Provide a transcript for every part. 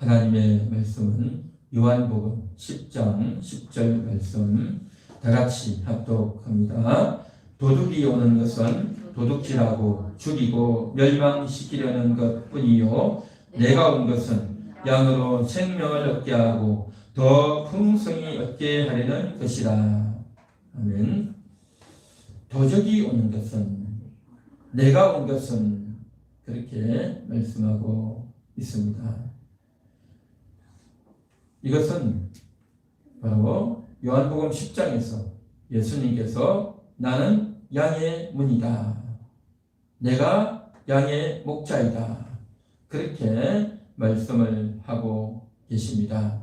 하나님의 말씀은 요한복음 10장 10절 말씀 다 같이 합독합니다. 도둑이 오는 것은 도둑질하고 죽이고 멸망시키려는 것뿐이요 내가 온 것은 양으로 생명을 얻게 하고 더 풍성히 얻게 하려는 것이라. 아멘. 도적이 오는 것은, 내가 온 것은, 그렇게 말씀하고 있습니다. 이것은 바로 요한복음 10장에서 예수님께서 나는 양의 문이다, 내가 양의 목자이다, 그렇게 말씀을 하고 계십니다.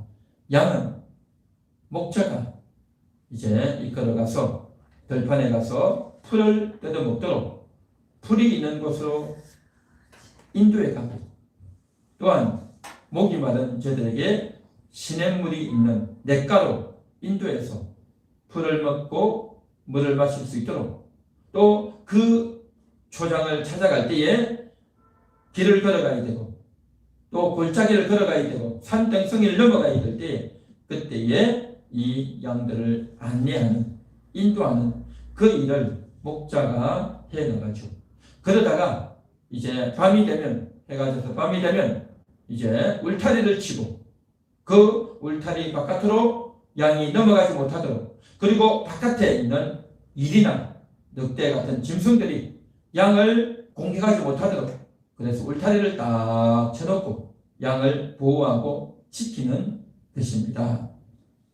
양은 목자가 이제 이끌어가서 들판에 가서 풀을 뜯어먹도록 풀이 있는 곳으로 인도해 가고, 또한 목이 마른 저들에게 시냇물이 있는 냇가로 인도해서 풀을 먹고 물을 마실 수 있도록, 또 그 초장을 찾아갈 때에 길을 걸어가야 되고 또 골짜기를 걸어가야 되고 산등성이를 넘어가야 될 때, 그때에 이 양들을 안내하는, 인도하는 그 일을 목자가 해나가죠. 그러다가 이제 밤이 되면, 해가 져서 밤이 되면 이제 울타리를 치고 그 울타리 바깥으로 양이 넘어가지 못하도록, 그리고 바깥에 있는 일이나 늑대 같은 짐승들이 양을 공격하지 못하도록, 그래서 울타리를 딱 쳐놓고 양을 보호하고 지키는 것입니다.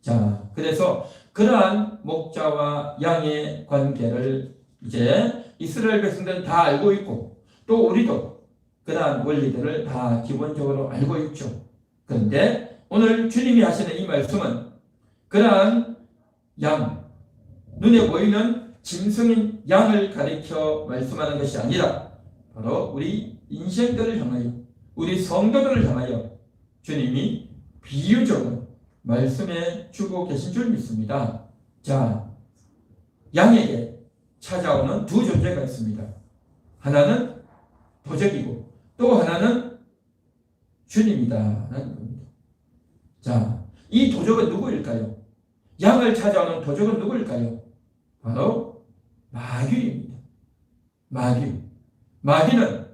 자, 그래서 그러한 목자와 양의 관계를 이제 이스라엘 백성들은 다 알고 있고, 또 우리도 그러한 원리들을 다 기본적으로 알고 있죠. 그런데 오늘 주님이 하시는 이 말씀은 그러한 양, 눈에 보이는 짐승인 양을 가리켜 말씀하는 것이 아니라 바로 우리 인생들을 향하여, 우리 성도들을 향하여 주님이 비유적으로 말씀해 주고 계신 줄 믿습니다. 자, 양에게 찾아오는 두 존재가 있습니다. 하나는 도적이고 또 하나는 주님이다라는 겁니다. 자, 이 도적은 누구일까요? 양을 찾아오는 도적은 누구일까요? 바로 마귀입니다. 마귀는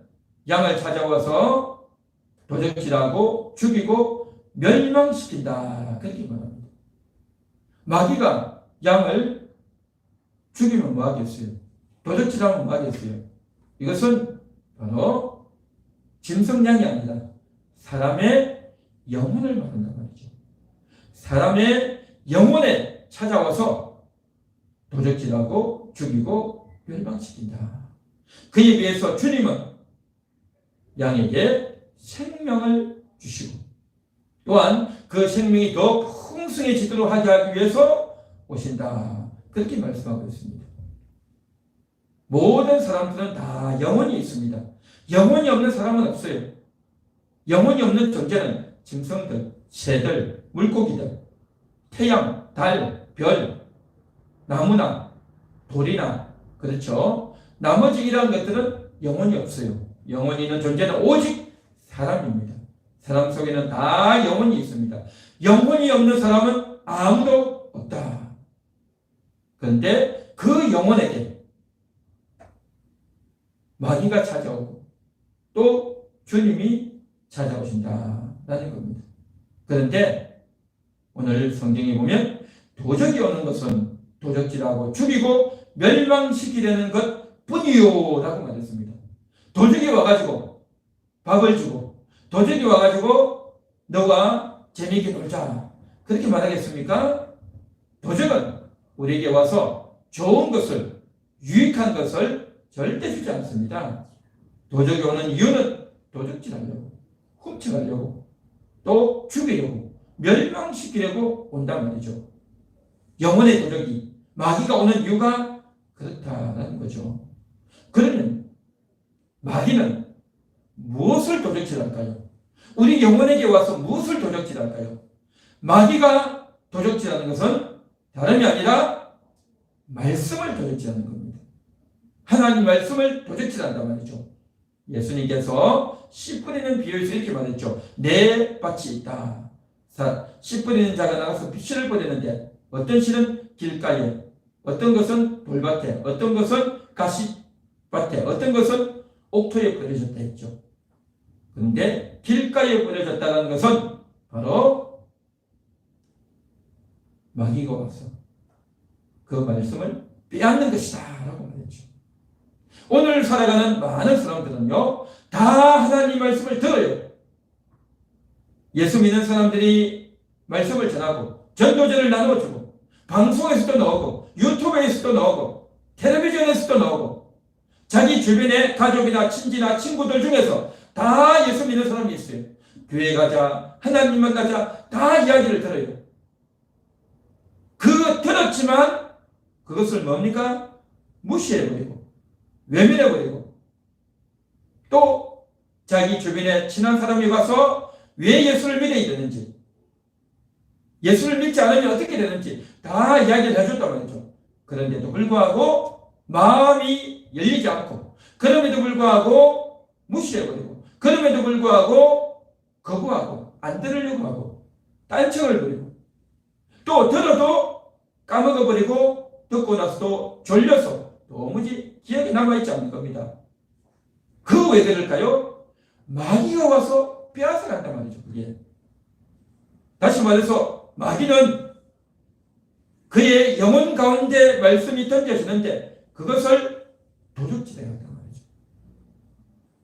양을 찾아와서 도적질하고 죽이고 멸망시킨다, 그렇게 말합니다. 마귀가 양을 죽이면 뭐 하겠어요? 도적질하면 뭐 하겠어요? 이것은 바로 짐승양이 아니라 사람의 영혼을 말한단 말이죠. 사람의 영혼에 찾아와서 도적질하고 죽이고 멸망시킨다. 그에 비해서 주님은 양에게 생명을 주시고, 또한 그 생명이 더 풍성해지도록 하기 위해서 오신다, 그렇게 말씀하고 있습니다. 모든 사람들은 다 영혼이 있습니다. 영혼이 없는 사람은 없어요. 영혼이 없는 존재는 짐승들, 새들, 물고기들, 태양, 달, 별, 나무나 돌이나, 그렇죠? 나머지 이러한 것들은 영혼이 없어요. 영혼이 있는 존재는 오직 사람입니다. 사람 속에는 다 영혼이 있습니다. 영혼이 없는 사람은 아무도 없다. 그런데 그 영혼에게 마귀가 찾아오고 또 주님이 찾아오신다라는 겁니다. 그런데 오늘 성경에 보면 도적이 오는 것은 도적질하고 죽이고 멸망시키려는 것 뿐이요 라고 말했습니다. 도적이 와가지고 밥을 주고, 도적이 와가지고 너가 재미있게 놀자, 그렇게 말하겠습니까? 도적은 우리에게 와서 좋은 것을, 유익한 것을 절대 주지 않습니다. 도적이 오는 이유는 도적질하려고, 훔쳐가려고, 또 죽이려고, 멸망시키려고 온단 말이죠. 영혼의 도적이, 마귀가 오는 이유가 그렇다는 거죠. 그러면 마귀는 무엇을 도적질할까요? 우리 영혼에게 와서 무엇을 도적질할까요? 마귀가 도적질하는 것은 다름이 아니라 말씀을 도적질하는 겁니다. 하나님 말씀을 도적질한단 말이죠. 예수님께서 씨 뿌리는 비유에서 이렇게 말했죠. 네 밭이 있다. 씨 뿌리는 자가 나가서 씨를 뿌리는데 어떤 씨는 길가에, 어떤 것은 돌밭에, 어떤 것은 가시밭에, 어떤 것은 옥토에 뿌려졌다 했죠. 그런데 길가에 뿌려졌다는 것은 바로 마귀가 와서 그 말씀을 빼앗는 것이다 라고 말했죠. 오늘 살아가는 많은 사람들은요, 다 하나님 말씀을 들어요. 예수 믿는 사람들이 말씀을 전하고 전도전을 나누어주고 방송에서도 나오고 유튜브에서도 나오고 텔레비전에서도 나오고 자기 주변의 가족이나 친지나 친구들 중에서 다 예수 믿는 사람이 있어요. 교회 가자, 하나님만 가자, 다 이야기를 들어요. 들었지만 그것을 뭡니까? 무시해버리고 외면해버리고 또 자기 주변에 친한 사람이 와서 왜 예수를 믿어야 되는지, 예수를 믿지 않으면 어떻게 되는지 다 이야기를 해줬단 말이죠. 그런데도 불구하고 마음이 열리지 않고, 그럼에도 불구하고 무시해버리고, 그럼에도 불구하고 거부하고 안 들으려고 하고 딴청을 부리고 또 들어도 까먹어버리고 듣고 나서도 졸려서 도무지 기억에 남아있지 않는 겁니다. 그 왜 그럴까요? 마귀가 와서 빼앗아간단 말이죠. 그게 다시 말해서 마귀는 그의 영혼 가운데 말씀이 던져지는데 그것을 도적질한단 말이죠.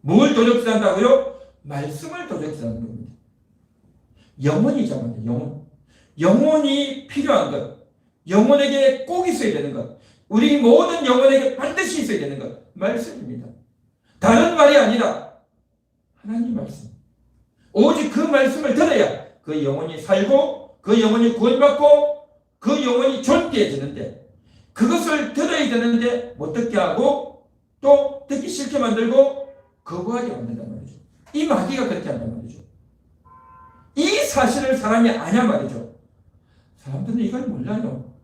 뭘 도적질한다고요? 말씀을 도적질하는 겁니다. 영혼이잖아요. 영혼이 필요한 것, 영혼에게 꼭 있어야 되는 것, 우리 모든 영혼에게 반드시 있어야 되는 것, 말씀입니다. 다른 말이 아니라 하나님 말씀. 오직 그 말씀을 들어야 그 영혼이 살고 그 영혼이 구원받고 그 영혼이 존귀해지는데, 그것을 들어야 되는데 못 듣게 하고 또 듣기 싫게 만들고 거부하게 만든단 말이죠. 이 마귀가 그렇게 한단 말이죠. 이 사실을 사람이 아냐 말이죠. 사람들은 이걸 몰라요.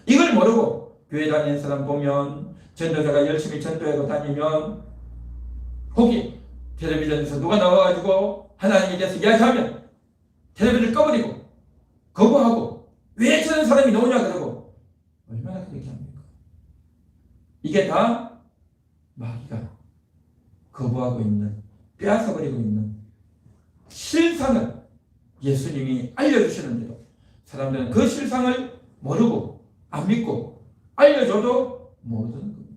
이걸 모르고 교회 다니는 사람 보면, 전도자가 열심히 전도하고 다니면 혹이 텔레비전에서 누가 나와가지고 하나님에 대해서 이야기하면 텔레비전을 꺼버리고 거부하고 왜 저런 사람이 나오냐 그러고 얼마나 그렇게 합니까? 이게 다 마귀가 거부하고 있는, 빼앗아버리고 있는 실상을 예수님이 알려주시는데도 사람들은 그 실상을 모르고 안 믿고 알려줘도 모르는 겁니다.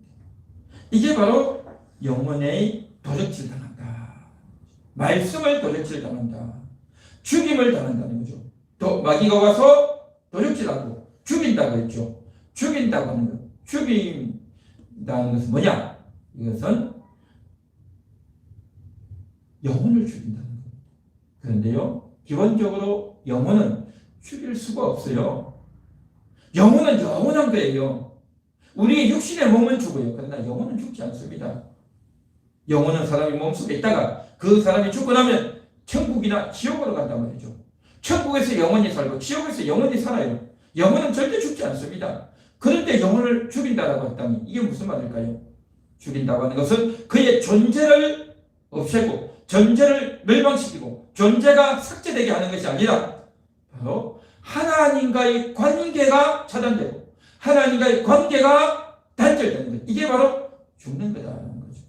이게 바로 영혼의 도적질 당한다. 말씀을 도적질 당한다. 죽임을 당한다는 거죠. 또 마귀가 와서 도적질하고 죽인다고 했죠. 죽인다고 하는 것. 죽인다는 것은 뭐냐? 이것은 영혼을 죽인다는 겁니다. 그런데요, 기본적으로 영혼은 죽일 수가 없어요. 영혼은 영원한 거예요. 우리 육신의 몸은 죽어요. 그러나 영혼은 죽지 않습니다. 영혼은 사람이 몸속에 있다가 그 사람이 죽고 나면 천국이나 지옥으로 간단 말이죠. 천국에서 영혼이 살고 지옥에서 영혼이 살아요. 영혼은 절대 죽지 않습니다. 그런데 영혼을 죽인다라고 했다니 이게 무슨 말일까요? 죽인다고 하는 것은 그의 존재를 없애고 존재를 멸망시키고 존재가 삭제되게 하는 것이 아니라 바로 하나님과의 관계가 차단되고 하나님과의 관계가 단절되는 것. 이게 바로 죽는 거다라는 거죠.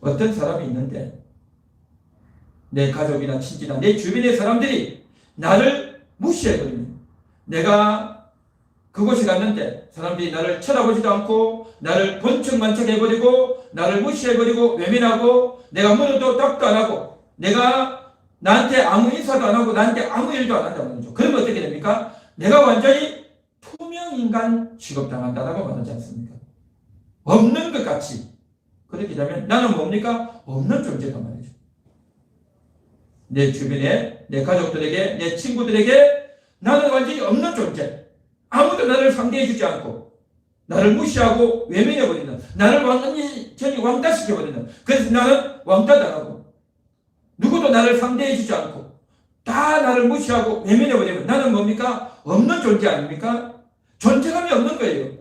어떤 사람이 있는데 내 가족이나 친지나 내 주변의 사람들이 나를 무시해버리면, 내가 그곳에 갔는데 사람들이 나를 쳐다보지도 않고 나를 본척만척 해버리고 나를 무시해버리고 외면하고 내가 물어도 답도 안 하고 내가 나한테 아무 인사도 안 하고 나한테 아무 일도 안 한다는 거죠. 그러면 어떻게 됩니까? 내가 완전히 투명인간 취급당한다라고 말하지 않습니까? 없는 것 같이. 그렇게 되면 나는 뭡니까? 없는 존재단 말이죠. 내 주변에, 내 가족들에게, 내 친구들에게 나는 완전히 없는 존재. 아무도 나를 상대해주지 않고 나를 무시하고 외면해버리는, 나를 완전히 왕따시켜버리는, 그래서 나는 왕따당하고 누구도 나를 상대해주지 않고 다 나를 무시하고 외면해버리면 나는 뭡니까? 없는 존재 아닙니까? 존재감이 없는 거예요.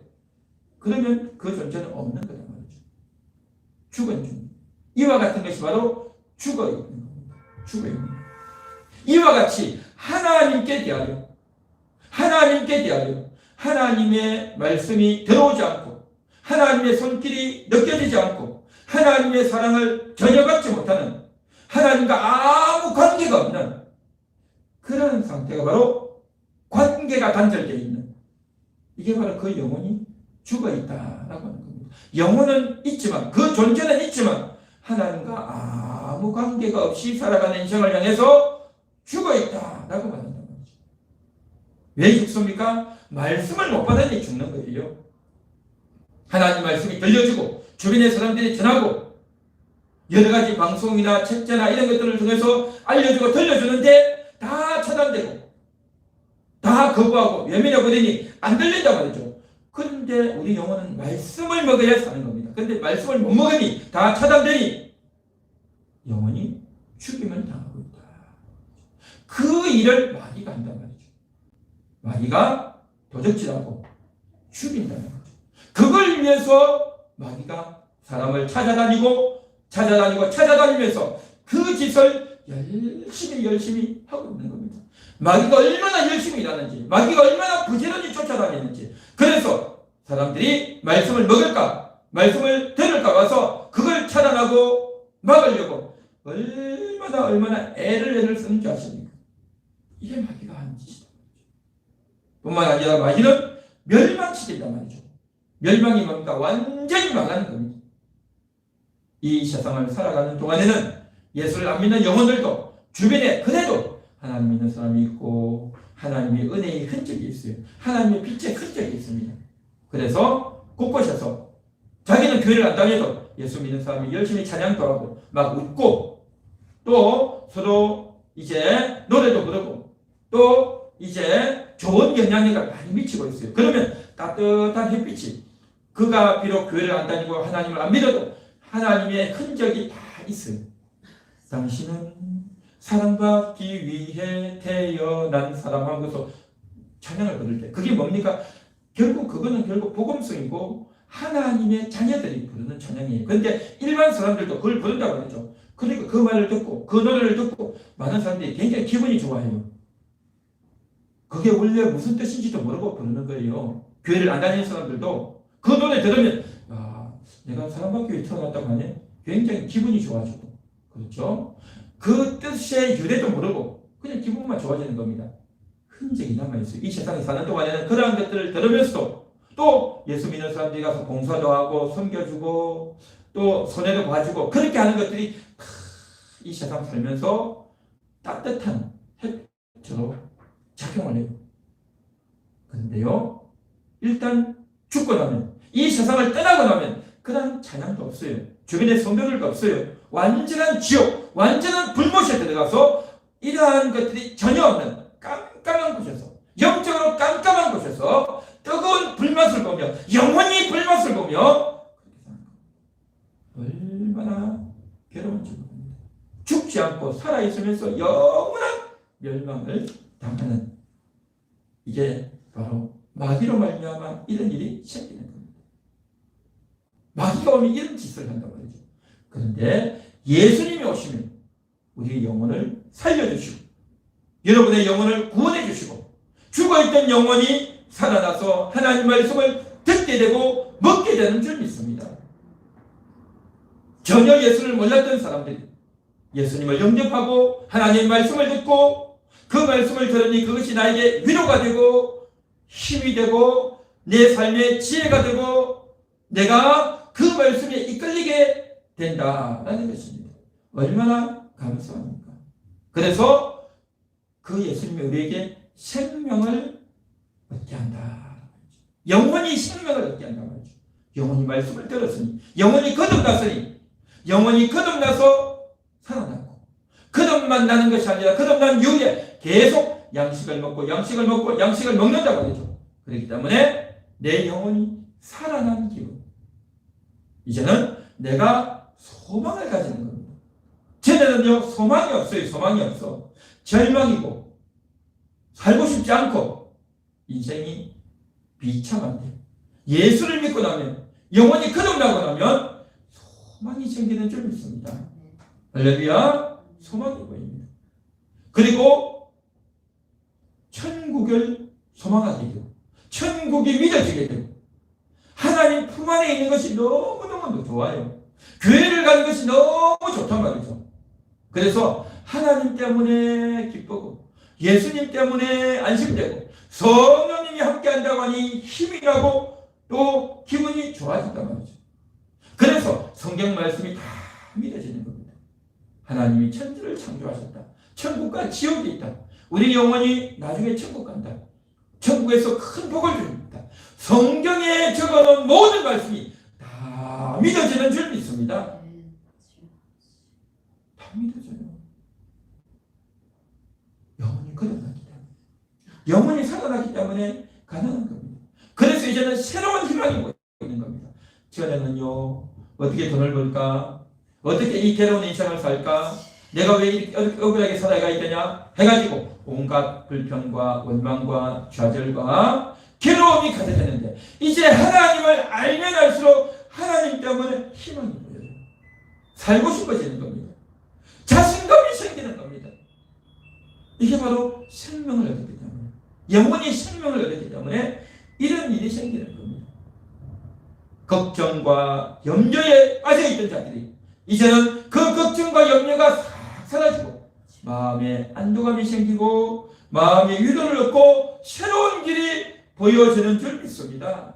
그러면 그 존재는 없는 거란 말이죠. 죽은 존재. 이와 같은 것이 바로 죽어 있는 겁니다. 죽어 있는 겁니다. 이와 같이 하나님께 대하여 하나님의 말씀이 들어오지 않고 하나님의 손길이 느껴지지 않고 하나님의 사랑을 전혀 받지 못하는 하나님과 아무 관계가 없는 그런 상태가 바로 관계가 단절되어 있는, 이게 바로 그 영혼이 죽어 있다라고 하는 겁니다. 영혼은 있지만, 그 존재는 있지만 하나님과 아무 관계가 없이 살아가는 인생을 향해서 죽어 있다라고 말한다는 거죠. 왜 죽습니까? 말씀을 못 받으니 죽는 거예요. 하나님 말씀이 들려주고 주변의 사람들이 전하고 여러 가지 방송이나 책자나 이런 것들을 통해서 알려주고 들려주는데 다 차단되고 다 거부하고 외면해 버리니 안 들린단 말이죠. 그런데 우리 영혼은 말씀을 먹어야 사는 겁니다. 그런데 말씀을 못 먹으니 다 차단되니 영혼이 죽임을 당하고 있다. 그 일을 마귀가 한단 말이죠. 마귀가 도적질하고 죽인다는 거죠. 그걸 위해서 마귀가 사람을 찾아다니면서 그 짓을 열심히 하고 있는 겁니다. 마귀가 얼마나 열심히 일하는지, 마귀가 얼마나 부지런히 쫓아다니는지, 그래서 사람들이 말씀을 먹을까, 말씀을 들을까 와서 그걸 차단하고 막으려고 얼마나 애를 쓰는 줄 아십니까? 이게 마귀가 하는 짓이다. 뿐만 아니라 마귀는 멸망시킨단 말이죠. 멸망이 뭡니까? 완전히 망하는 겁니다. 이 세상을 살아가는 동안에는 예수를 안 믿는 영혼들도 주변에 그래도 하나님 믿는 사람이 있고 하나님의 은혜의 흔적이 있어요. 하나님의 빛의 흔적이 있습니다. 그래서 곳곳에서 자기는 교회를 안 다녀도 예수 믿는 사람이 열심히 찬양도 하고 막 웃고 또 서로 이제 노래도 부르고 또 이제 좋은 영향력을 많이 미치고 있어요. 그러면 따뜻한 햇빛이, 그가 비록 교회를 안 다니고 하나님을 안 믿어도 하나님의 흔적이 다 있어요. 당신은 사랑받기 위해 태어난 사람 하고서 찬양을 부를 때 그게 뭡니까? 그거는 결국 복음성이고 하나님의 자녀들이 부르는 찬양이에요. 그런데 일반 사람들도 그걸 부른다고 그러죠. 그러니까 그 말을 듣고 그 노래를 듣고 많은 사람들이 굉장히 기분이 좋아해요. 그게 원래 무슨 뜻인지도 모르고 부르는 거예요. 교회를 안 다니는 사람들도 그 노래 들으면 내가 사랑받기 위해 태어났다고 하니 굉장히 기분이 좋아지고, 그렇죠? 그 뜻의 유래도 모르고 그냥 기분만 좋아지는 겁니다. 흔적이 남아있어요. 이 세상에 사는 동안에는 그러한 것들을 들으면서도 또 예수 믿는 사람들이 가서 봉사도 하고 섬겨주고 또 손해도 봐주고 그렇게 하는 것들이 이 세상 살면서 따뜻한 햇빛으로 작용을 해요. 그런데요, 일단 죽고 나면, 이 세상을 떠나고 나면 그런 찬양도 없어요. 주변에 성도들도 없어요. 완전한 지옥, 완전한 불못에 들어가서 이러한 것들이 전혀 없는 깜깜한 곳에서, 영적으로 깜깜한 곳에서 뜨거운 불맛을 보며, 영원히 불맛을 보며 얼마나 괴로운지 모릅니다. 죽지 않고 살아있으면서 영원한 멸망을 당하는, 이게 바로 마귀로 말미암아 이런 일이 생기는 겁니다. 마귀가 오면 이런 짓을 한단 말이죠. 그런데 예수님이 오시면 우리의 영혼을 살려주시고 여러분의 영혼을 구원해 주시고 죽어있던 영혼이 살아나서 하나님 말씀을 듣게 되고 먹게 되는 줄 믿습니다. 전혀 예수를 몰랐던 사람들이 예수님을 영접하고 하나님의 말씀을 듣고 그 말씀을 들으니 그것이 나에게 위로가 되고 힘이 되고 내 삶의 지혜가 되고 내가 그 말씀에 이끌리게 된다라는 것입니다. 얼마나 감사합니까? 그래서 그 예수님이 우리에게 생명을 얻게 한다. 영원히 생명을 얻게 한다 말이죠. 영원히 말씀을 들었으니, 영원히 거듭났으니, 영원히 거듭나서 살아났고, 거듭만 나는 것이 아니라 거듭난 이후에 계속 양식을 먹고 양식을 먹고 양식을 먹는다고 하죠. 그렇기 때문에 내 영혼이 살아난 기분. 이제는 내가 소망을 가지는 겁니다. 전에는요, 소망이 없어요. 소망이 없어. 절망이고 살고 싶지 않고 인생이 비참한데 예수를 믿고 나면, 영혼이 거듭나고 나면 소망이 생기는 줄 믿습니다. 할렐루야. 소망이 보입니다. 그리고 천국을 소망하게 되고 천국이 믿어지게 되고 하나님 품 안에 있는 것이 너무너무 좋아요. 교회를 가는 것이 너무 좋단 말이죠. 그래서 하나님 때문에 기쁘고 예수님 때문에 안심되고 성령님이 함께한다고 하니 힘이 나고 또 기분이 좋아진단 말이죠. 그래서 성경 말씀이 다 믿어지는 겁니다. 하나님이 천지를 창조하셨다. 천국과 지옥이 있다. 우리 영혼이 나중에 천국 간다. 천국에서 큰 복을 줍니다. 성경에 적어놓은 모든 말씀이 다 믿어지는 줄 믿습니다. 다 믿어져요. 영혼이 걸어나기 때문에, 영혼이 살아나기 때문에 가능한 겁니다. 그래서 이제는 새로운 희망이 보이는 겁니다. 전에는요, 어떻게 돈을 벌까? 어떻게 이 괴로운 인생을 살까? 내가 왜 이렇게 억울하게 살아가야 되냐? 해가지고 온갖 불평과 원망과 좌절과 괴로움이 가득했는데 이제 하나님을 알면 알수록 하나님 때문에 희망이 보여요. 살고 싶어지는 겁니다. 자신감이 생기는 겁니다. 이게 바로 생명을 얻었기 때문에, 영혼이 생명을 얻었기 때문에 이런 일이 생기는 겁니다. 걱정과 염려에 빠져있던 자들이 이제는 그 걱정과 염려가 싹 사라지고 마음에 안도감이 생기고 마음의 위로를 얻고 새로운 길이 보여지는 줄 믿습니다.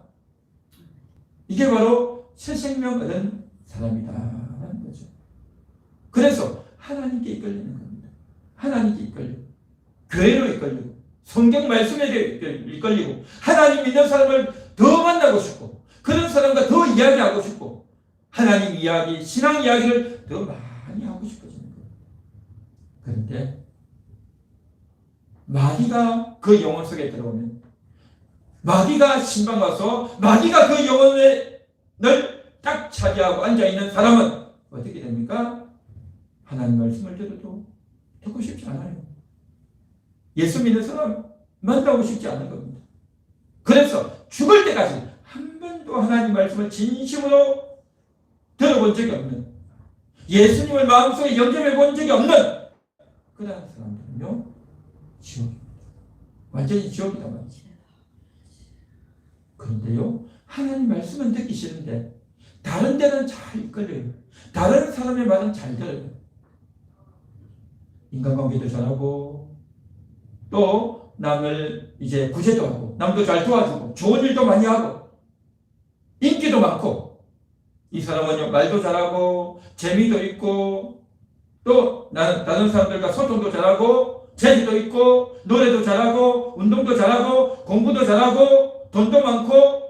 이게 바로 새 생명 얻은 사람이다 하는 거죠. 그래서 하나님께 이끌리는 겁니다. 하나님께 이끌리고 교회로 이끌리고 성경 말씀에 이끌리고 하나님 믿는 사람을 더 만나고 싶고 그런 사람과 더 이야기하고 싶고 하나님 이야기, 신앙 이야기를 더 많이 하고 싶어지는 거예요. 그런데 마귀가 그 영혼 속에 들어오면 마귀가 신방 와서 마귀가 그 영혼을 딱 차지하고 앉아있는 사람은 어떻게 됩니까? 하나님 말씀을 들어도 듣고 싶지 않아요. 예수 믿는 사람 만나고 싶지 않은 겁니다. 그래서 죽을 때까지 한 번도 하나님 말씀을 진심으로 들어본 적이 없는, 예수님을 마음속에 영접해 본 적이 없는 그러한 사람들은요, 지옥입니다. 완전히 지옥이다 말이죠. 그런데요, 하나님 말씀은 듣기 싫은데 다른 데는 잘 이끌려요. 다른 사람의 말은 잘 들어요. 인간관계도 잘하고 또 남을 이제 구제도 하고 남도 잘 도와주고 좋은 일도 많이 하고 인기도 많고 이 사람은 말도 잘하고 재미도 있고 또 다른 사람들과 소통도 잘하고 재주도 있고 노래도 잘하고 운동도 잘하고 공부도 잘하고 돈도 많고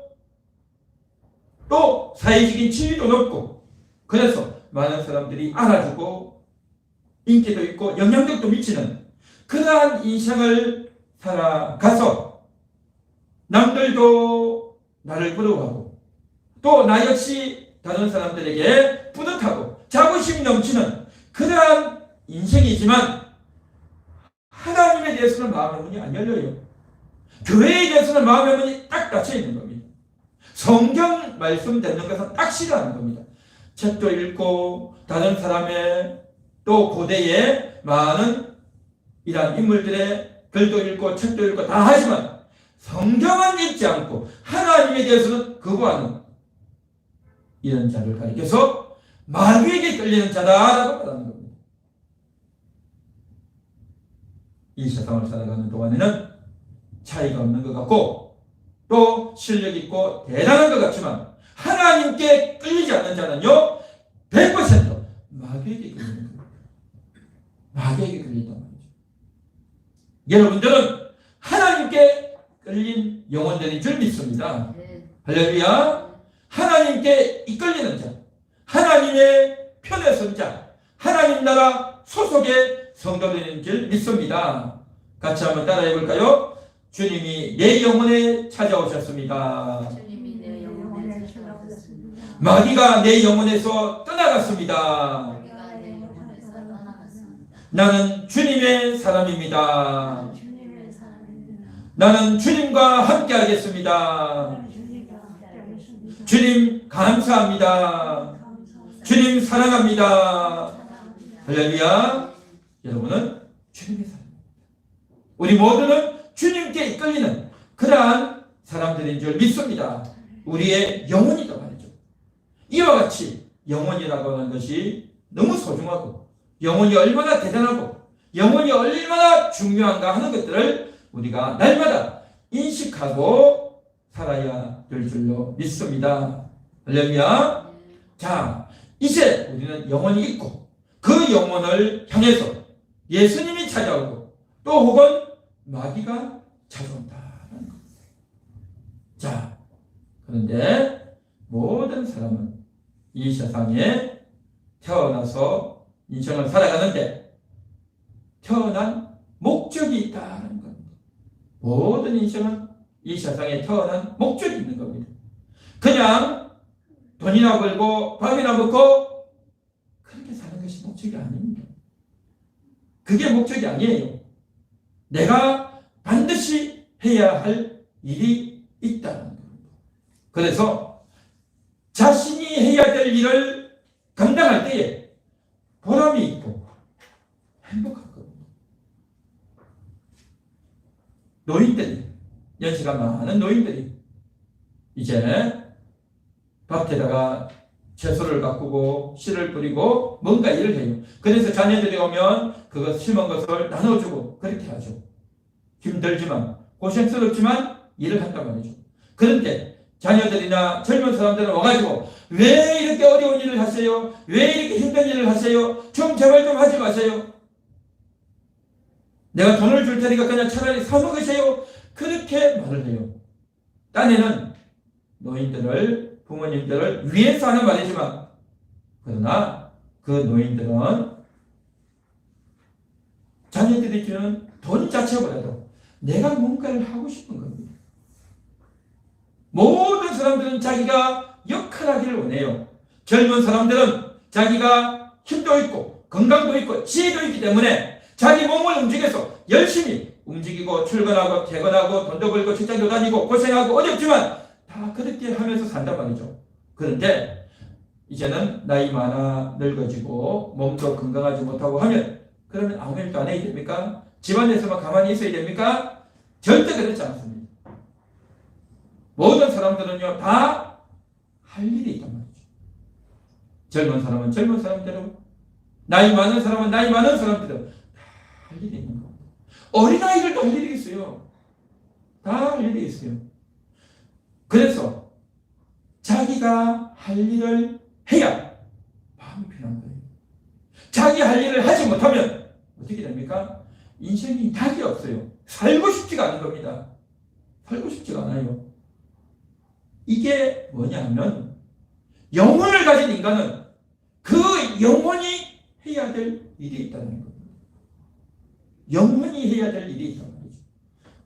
또 사회적인 지위도 높고 그래서 많은 사람들이 알아주고 인기도 있고 영향력도 미치는 그러한 인생을 살아가서 남들도 나를 부러워하고 또 나 역시 다른 사람들에게 뿌듯하고 자부심이 넘치는 그러한 인생이지만 하나님에 대해서는 마음의 문이 안 열려요. 교회에 대해서는 마음의 문이 딱 닫혀 있는 겁니다. 성경 말씀 듣는 것은 딱 싫어하는 겁니다. 책도 읽고 다른 사람의 또 고대의 많은 이러한 인물들의 글도 읽고 책도 읽고 다 하지만 성경은 읽지 않고 하나님에 대해서는 거부하는 이런 자를 가리켜서 마귀에게 끌리는 자다라고 말하는 겁니다. 이 세상을 살아가는 동안에는 차이가 없는 것 같고 또 실력 있고 대단한 것 같지만 하나님께 끌리지 않는 자는요 100% 마귀에게 끌리는 겁니다. 마귀에게 끌린단 말이죠. 여러분들은 하나님께 끌린 영혼들인 줄 믿습니다. 할렐루야. 하나님께 이끌리는 자, 하나님의 편에 선 자, 하나님 나라 소속의 성도들인 줄 믿습니다. 같이 한번 따라해 볼까요? 주님이 내 영혼에 찾아오셨습니다. 주님이 내 영혼에 찾아오셨습니다. 마귀가 내 영혼에서 떠나갔습니다. 마귀가 내 영혼에서 떠나갔습니다. 나는 주님의 사람입니다. 주님의 사람입니다. 나는 주님과 함께 하겠습니다. 주님 감사합니다. 주님 사랑합니다. 사랑합니다. 할렐루야. 여러분은 주님의 사람입니다. 우리 모두는 주님께 이끌리는 그러한 사람들인 줄 믿습니다. 우리의 영혼이다 말이죠. 이와 같이 영혼이라고 하는 것이 너무 소중하고 영혼이 얼마나 대단하고 영혼이 얼마나 중요한가 하는 것들을 우리가 날마다 인식하고 살아야 될 줄로 믿습니다. 할렐루야. 자, 이제 우리는 영혼이 있고 그 영혼을 향해서 예수님이 찾아오고 또 혹은 마귀가 찾아온다는 겁니다. 자, 그런데 모든 사람은 이 세상에 태어나서 인생을 살아가는데 태어난 목적이 있다는 겁니다. 모든 인생은 이 세상에 태어난 목적이 있는 겁니다. 그냥 돈이나 벌고 밥이나 먹고 그렇게 사는 것이 목적이 아닙니다. 그게 목적이 아니에요. 내가 반드시 해야 할 일이 있다는 겁니다. 그래서 자신이 해야 될 일을 감당할 때에 보람이 있고 행복한 겁니다. 노인들이, 연세가 많은 노인들이 이제 밭에다가 채소를 가꾸고 씨를 뿌리고 뭔가 일을 해요. 그래서 자녀들이 오면 그것 심은 것을 나눠주고 그렇게 하죠. 힘들지만 고생스럽지만 일을 한단 말이죠. 그런데 자녀들이나 젊은 사람들은 와가지고 왜 이렇게 어려운 일을 하세요? 왜 이렇게 힘든 일을 하세요? 좀 제발 좀 하지 마세요. 내가 돈을 줄 테니까 그냥 차라리 사 먹으세요. 그렇게 말을 해요. 딴에는 노인들을, 부모님들을 위해서 하는 말이지만 그러나 그 노인들은 자녀들이 주는 돈 자체보다도 내가 뭔가를 하고 싶은 겁니다. 모든 사람들은 자기가 역할하기를 원해요. 젊은 사람들은 자기가 힘도 있고 건강도 있고 지혜도 있기 때문에 자기 몸을 움직여서 열심히 움직이고 출근하고 퇴근하고 돈도 벌고 직장도 다니고 고생하고 어렵지만 다 그렇게 하면서 산단 말이죠. 그런데 이제는 나이 많아 늙어지고 몸도 건강하지 못하고 하면 그러면 아무 일도 안 해야 됩니까? 집안에서만 가만히 있어야 됩니까? 절대 그렇지 않습니다. 모든 사람들은요 다 할 일이 있단 말이죠. 젊은 사람은 젊은 사람대로, 나이 많은 사람은 나이 많은 사람대로 다 할 일이 있는 겁니다. 어린아이들도 할 일이 있어요. 다 할 일이 있어요. 그래서 자기가 할 일을 해야 마음이 편한 거예요. 자기 할 일을 하지 못하면 어떻게 됩니까? 인생이 낙이 없어요. 살고 싶지가 않은 겁니다. 살고 싶지가 않아요. 이게 뭐냐면 영혼을 가진 인간은 그 영혼이 해야 될 일이 있다는 겁니다. 영혼이 해야 될 일이 있다는 거죠.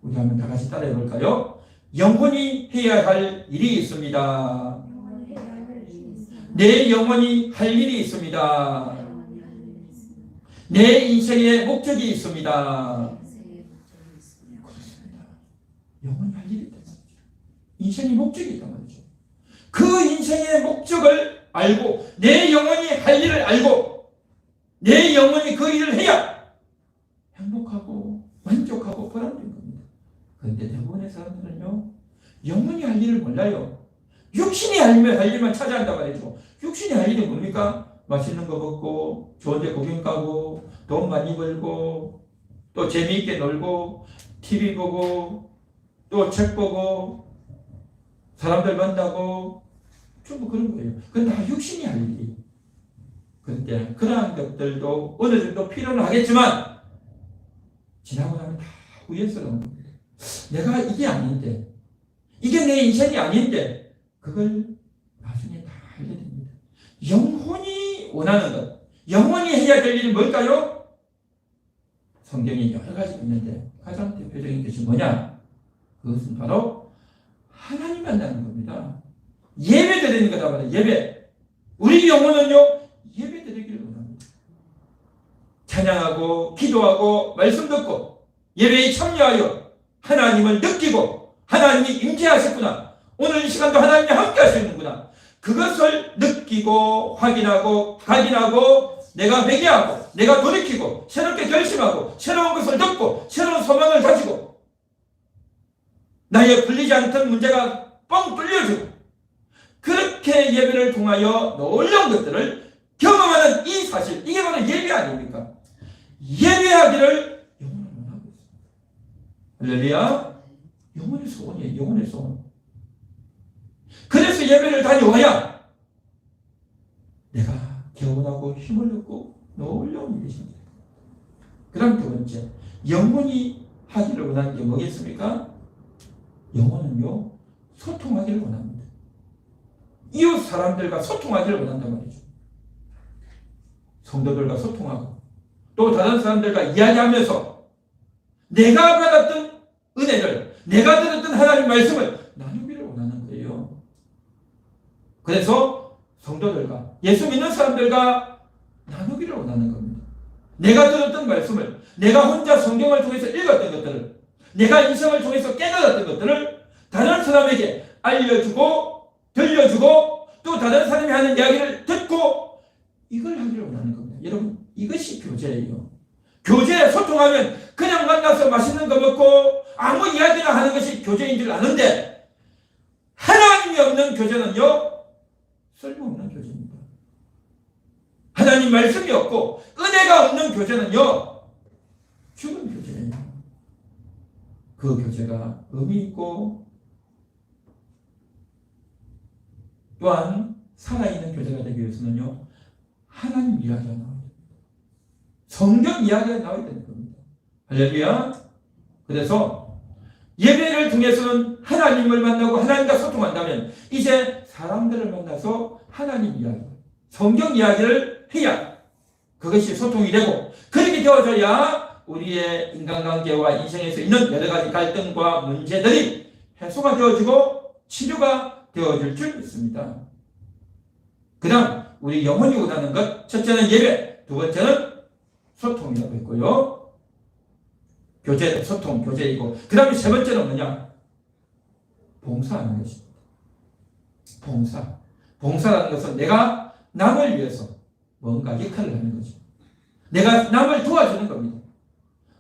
우리 한번 다 같이 따라해 볼까요? 영혼이 해야 할 일이 있습니다. 내 영혼이 할 일이 있습니다. 내 인생의 목적이 있습니다. 그렇습니다. 영혼이 할 일이 있단 말이죠. 인생의 목적이 있단 말이죠. 그 인생의 목적을 알고 내 영혼이 할 일을 알고 내 영혼이 그 일을 해야 행복하고 만족하고 보람된 겁니다. 그런데 대부분의 사람들은요 영혼이 할 일을 몰라요. 육신이 할 일만 찾아한단 말이죠. 육신이 할 일이 뭡니까? 맛있는 거 먹고 좋은 데 구경 가고 돈 많이 벌고 또 재미있게 놀고 TV 보고 또 책 보고 사람들 만나고 전부 그런 거예요. 그건 다 육신이 할 일이에요. 그런데 그러한 것들도 어느 정도 필요는 하겠지만 지나고 나면 다 후회스러운 겁니다. 내가 이게 아닌데 이게 내 인생이 아닌데 그걸 나중에 다 하게 됩니다. 영혼이 원하는 것, 영혼이 해야 될 일이 뭘까요? 성경이 여러 가지 있는데 가장 대표적인 것이 뭐냐? 그것은 바로 하나님 만나는 겁니다. 예배 드리는 거다 말이에요. 예배. 우리 영혼은요 예배 드리기를 원합니다. 찬양하고 기도하고 말씀 듣고 예배에 참여하여 하나님을 느끼고 하나님이 임재하셨구나. 오늘 이 시간도 하나님이 함께 하시는구나. 그것을 느끼고 확인하고 각인하고 내가 회개하고 내가 돌이키고 새롭게 결심하고 새로운 것을 듣고 새로운 소망을 가지고 나의 풀리지 않던 문제가 뻥 뚫려지고 그렇게 예배를 통하여 놀라운 것들을 경험하는 이 사실, 이게 바로 예배 아닙니까? 예배하기를 영혼은 원하고 있습니다. 할렐루야. 영혼의 소원이에요. 영혼의 소원. 그래서 예배를 다녀와야 내가 개운하고 힘을 얻고 놀라운 일이 생깁니다. 그 다음 두 번째, 영혼이 하기를 원하는 게 뭐겠습니까? 영혼은요, 소통하기를 원합니다. 이웃 사람들과 소통하기를 원한단 말이죠. 성도들과 소통하고 또 다른 사람들과 이야기하면서 내가 받았던 은혜를, 내가 들었던 하나님 말씀을 나누기를 원하는 거예요. 그래서 성도들과 예수 믿는 사람들과 나누기를 원하는 겁니다. 내가 들었던 말씀을, 내가 혼자 성경을 통해서 읽었던 것들을, 내가 인생을 통해서 깨달았던 것들을 다른 사람에게 알려주고 들려주고 또 다른 사람이 하는 이야기를 듣고 이걸 하기를 원하는 겁니다. 여러분, 이것이 교제예요. 교제에 소통하면 그냥 만나서 맛있는 거 먹고 아무 이야기나 하는 것이 교제인 줄 아는데 하나님이 없는 교제는요, 쓸모없는 교제입니다. 하나님 말씀이 없고 은혜가 없는 교제는요, 죽은 교제예요. 그 교제가 의미 있고 또한 살아있는 교제가 되기 위해서는요, 하나님 이야기가 나와야 됩니다. 성경 이야기가 나와야 되는 겁니다. 할렐루야. 그래서 예배를 통해서는 하나님을 만나고 하나님과 소통한다면 이제 사람들을 만나서 하나님 이야기, 성경 이야기를 해야 그것이 소통이 되고 그렇게 되어져야 우리의 인간관계와 인생에서 있는 여러 가지 갈등과 문제들이 해소가 되어지고 치료가 되어질 줄 믿습니다. 그 다음 우리 영혼이 원하는 것, 첫째는 예배, 두 번째는 소통이라고 했고요. 교제, 소통, 교제이고 그 다음에 세 번째는 뭐냐? 봉사하는 것입니다. 봉사라는 것은 내가 남을 위해서 뭔가 역할을 하는 거죠. 내가 남을 도와주는 겁니다.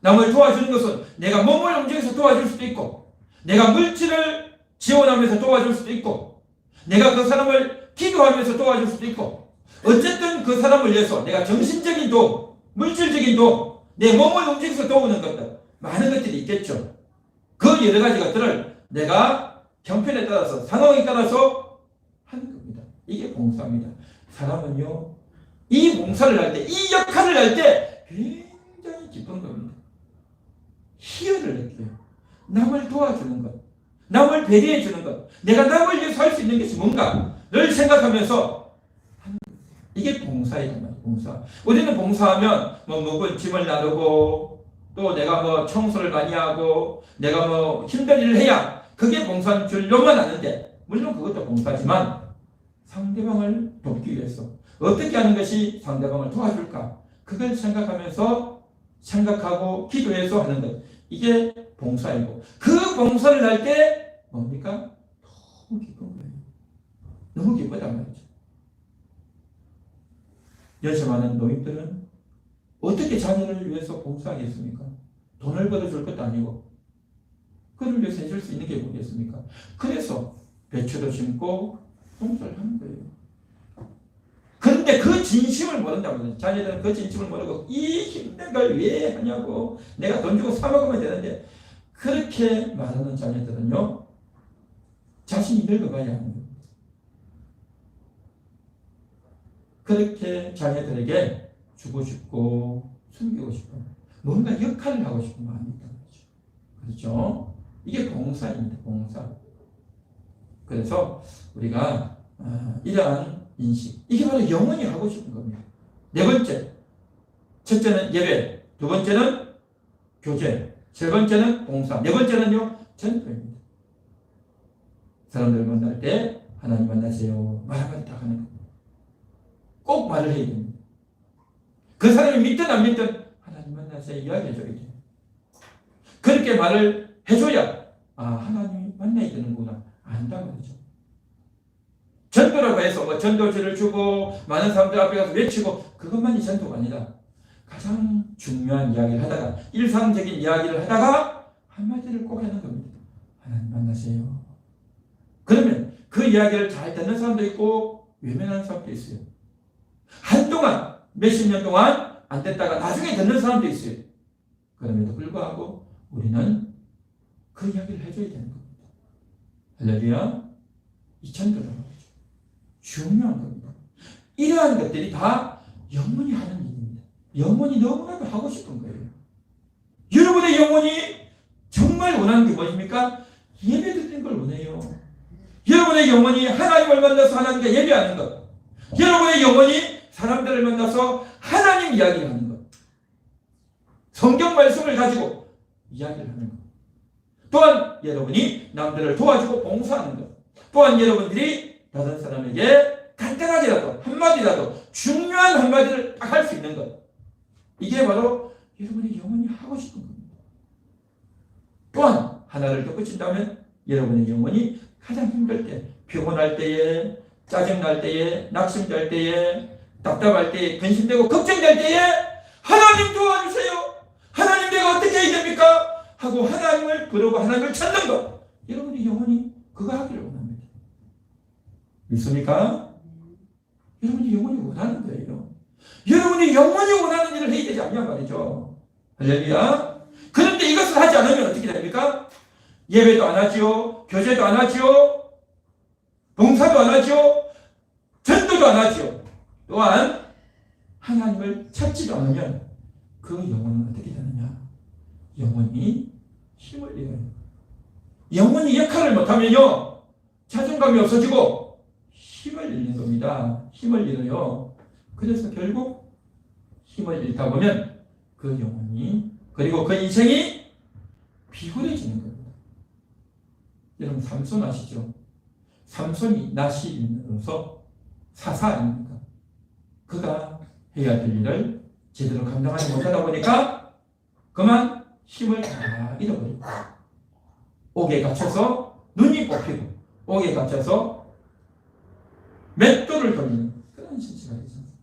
남을 도와주는 것은 내가 몸을 움직여서 도와줄 수도 있고 내가 물질을 지원하면서 도와줄 수도 있고 내가 그 사람을 기도하면서 도와줄 수도 있고 어쨌든 그 사람을 위해서 내가 정신적인 도움, 물질적인 도움, 내 몸을 움직여서 도우는 것들 많은 것들이 있겠죠. 그 여러 가지 것들을 내가 형편에 따라서 상황에 따라서 하는 겁니다. 이게 봉사입니다. 사람은요 이 봉사를 할 때, 이 역할을 할 때 굉장히 기쁜 겁니다. 희열을 느껴요. 남을 도와주는 것, 남을 배려해 주는 것, 내가 남을 위해서 할 수 있는 것이 뭔가를 생각하면서 하는 것. 이게 봉사이란 말이에요. 봉사. 우리는 봉사하면 뭐 묵은 짐을 나누고 또 내가 뭐 청소를 많이 하고 내가 뭐 힘든 일을 해야 그게 봉사인 줄로만 아는데 물론 그것도 봉사지만 상대방을 돕기 위해서 어떻게 하는 것이 상대방을 도와줄까? 그걸 생각하고 기도해서 하는 것. 이게 봉사이고 그 봉사를 할 때 뭡니까? 너무 기쁜 거예요. 너무 기쁘단 말이죠. 연세 많은 노인들은 어떻게 자녀를 위해서 봉사하겠습니까? 돈을 벌어줄 것도 아니고 그를 위해서 해줄 수 있는 게 뭐겠습니까? 그래서 배추도 심고 봉사를 하는 거예요. 그런데 그 진심을 모른다고요. 자녀들은 그 진심을 모르고 이 힘든 걸 왜 하냐고 내가 돈 주고 사 먹으면 되는데 그렇게 말하는 자녀들은요 자신이 늙어가야 하는 겁니다. 그렇게 자녀들에게 주고 싶고 숨기고 싶고 뭔가 역할을 하고 싶은 마음이 있다는 거죠. 그렇죠? 이게 봉사입니다. 봉사. 그래서 우리가 이러한 인식, 이게 바로 영원히 하고 싶은 겁니다. 네 번째, 첫째는 예배, 두 번째는 교제, 세 번째는 봉사, 네 번째는요 전도입니다. 사람들 만날 때 하나님 만나세요 말 한마디 딱 하는 겁니다. 꼭 말을 해야 됩니다. 그 사람이 믿든 안 믿든 하나님 만나세요 이야기해줘야 돼요. 그렇게 말을 해줘야 하나님 만나야 되는구나 안다고 하죠. 전도라고 해서 뭐 전도지를 주고 많은 사람들 앞에 가서 외치고 그것만이 전도가 아니라 가장 중요한 이야기를 하다가 일상적인 이야기를 하다가 한마디를 꼭 하는 겁니다. 하나님 만나세요. 그러면 그 이야기를 잘 듣는 사람도 있고 외면하는 사람도 있어요. 한동안 몇십 년 동안 안 됐다가 나중에 듣는 사람도 있어요. 그럼에도 불구하고 우리는 그 이야기를 해줘야 되는 겁니다. 할렐루야. 이 전도라는 거죠. 중요한 겁니다. 이러한 것들이 다 영혼이 하는 일입니다. 영혼이 너무나도 하고 싶은 거예요. 여러분의 영혼이 정말 원하는 게 무엇입니까? 예배 드리는 걸 원해요. 여러분의 영혼이 하나님을 만나서 하나님께 예배하는 것. 여러분의 영혼이 사람들을 만나서 하나님 이야기를 하는 것. 성경 말씀을 가지고 이야기를 하는 것. 또한 여러분이 남들을 도와주고 봉사하는 것. 또한 여러분들이 다른 사람에게 간단하게라도 한마디라도 중요한 한마디를 딱 할 수 있는 것. 이게 바로 여러분의 영혼이 하고 싶은 겁니다. 또한 하나를 더 붙인다면 여러분의 영혼이 가장 힘들 때, 피곤할 때에, 짜증날 때에, 낙심될 때에, 답답할 때에, 근심되고 걱정될 때에 하나님 도와주세요. 하나님 내가 어떻게 해야 됩니까? 하고 하나님을 부르고 하나님을 찾는 것. 여러분의 영혼이 그거 하기를 원합니다. 믿습니까? 여러분이 영혼이 원하는 거예요. 여러분이 영혼이 원하는 일을 해야 되지 않냐 말이죠. 할렐루야. 그런데 이것을 하지 않으면 어떻게 됩니까? 예배도 안 하지요. 교제도 안 하지요. 봉사도 안 하지요. 전도도 안 하지요. 또한 하나님을 찾지도 않으면 그 영혼은 어떻게 되느냐? 영혼이 힘을 잃어요. 영혼이 역할을 못하면요, 자존감이 없어지고 힘을 잃는 겁니다. 힘을 잃어요. 그래서 결국 힘을 잃다 보면 그 영혼이, 그리고 그 인생이 비굴해지는 겁니다. 여러분 삼손 아시죠? 삼손이 낯이 있어서 사사 아닙니까? 그가 해야 될 일을 제대로 감당하지 못하다 보니까 그만 힘을 다 잃어버리고 옥에 갇혀서 눈이 뽑히고 옥에 갇혀서 맷돌을 돌리는 그런 신세가 있습니다.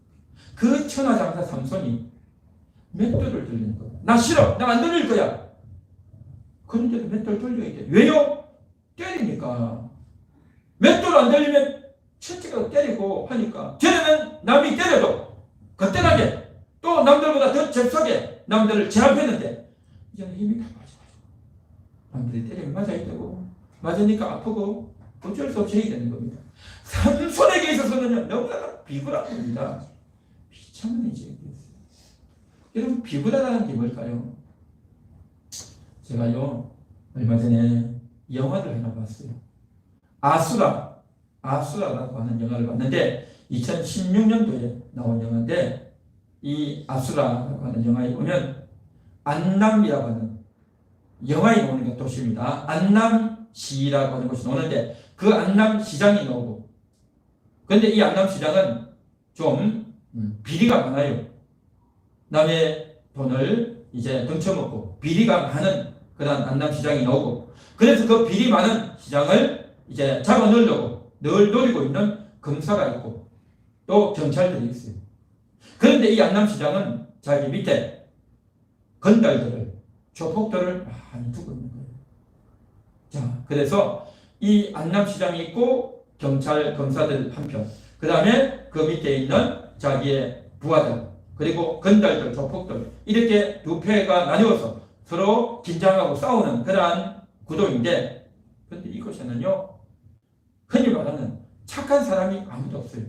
그 천하장사 삼손이 맷돌을 돌리는 거야. 나 싫어. 나 안 돌릴 거야. 그런데도 맷돌 돌려야 돼. 왜요? 때리니까. 맷돌 안 돌리면 첫째가 때리고 하니까 쟤는 남이 때려도 거뜬하게 또 남들보다 더 접속에 남들을 제압했는데 이제는 힘이 다 빠져가지고 남들이 때리면 맞아야 되고 맞으니까 아프고 어쩔 수 없이 해야 되는 겁니다. 삼손에게 있어서는 너무나 비굴한 겁니다. 비참한 얘기였어요. 여러분 비굴하다는 게 뭘까요? 제가요 얼마 전에 영화를 하나 봤어요. 아수라라고 하는 영화를 봤는데 2016년도에 나온 영화인데 이 아수라라고 하는 영화에 보면 안남이라고 하는 영화에 나오는 도시입니다. 안남시라고 하는 곳이 나오는데 그 안남시장이 나오고 그런데 이 안남시장은 좀 비리가 많아요. 남의 돈을 이제 등쳐먹고 비리가 많은 그런 안남시장이 나오고 그래서 그 비리 많은 시장을 이제 잡아 넣으려고 늘 노리고 있는 검사가 있고 또 경찰들이 있어요. 그런데 이 안남시장은 자기 밑에 건달들을 조폭들을 많이 두고 있는 거예요. 자, 그래서 이 안남시장이 있고 경찰 검사들 한편 그 다음에 그 밑에 있는 자기의 부하들 그리고 건달들 조폭들 이렇게 두 패가 나뉘어서 서로 긴장하고 싸우는 그러한 구도인데 그런데 이곳에는요 흔히 말하는 착한 사람이 아무도 없어요.